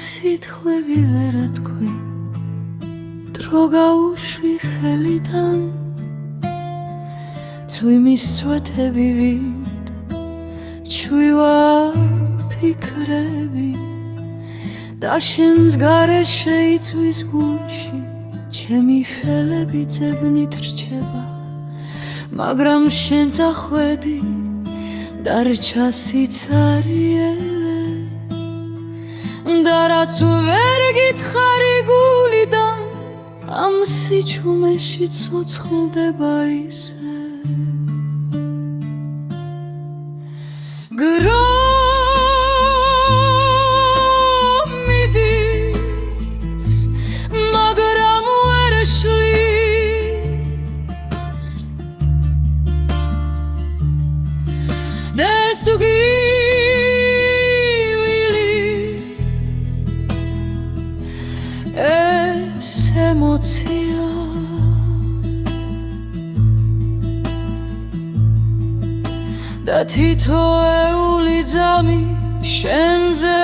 სიტყვები ვერ ათქვი, დრო გაუშვი ხელიდან, წვიმის სვეტები ვით, ჩვივა ფიქრები და შენს გარეშე იწვის გულში, ჩემი ხელები ძებნით რჩება, მაგრამ შენ წახვედი, დარჩა სიცარიელე და რაც ვერ გითხარი გულიდან, ამ სიჩუმეში ცოცხლდება ისე. მიდის, მაგრამ ვერ შლის და ეს თუ გივილი, ეს ემოცია და თითოეული ძამი შენზე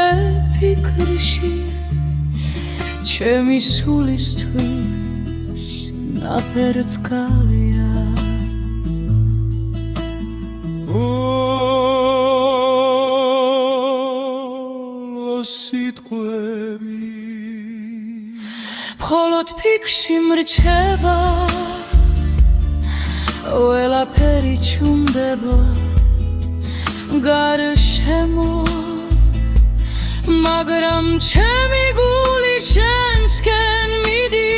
ფიქრში, ჩემი სულისთვის ნაფერწყალია. სიტყვები მხოლოდ ფიქრში მრჩება, ყველაფერი ჩუმდება გარშემო, მაგრამ ჩემი გული შენსკენ მიდის.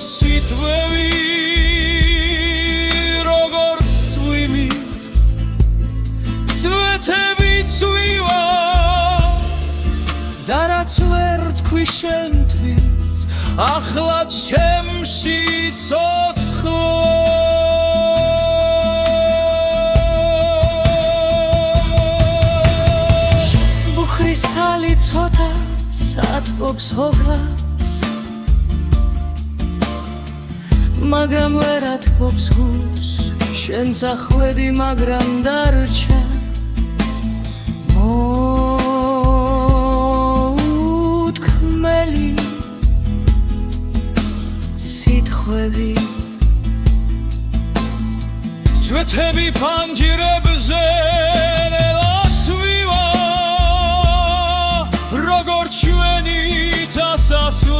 სიტყვები როგორც წვიმის სვეტები წვივა და რაც ვერ თქვი შენთვის, ახლა ჩემში ცოცხლო. ბუხრისალი ცოტა სათბობს ჰოგას, მაგრამ ვერ ათბობს გულს, შენ წახვედი, მაგრამ დარჩა მოუთქმელი სიტყვები. წვეთები ფანჯრებზე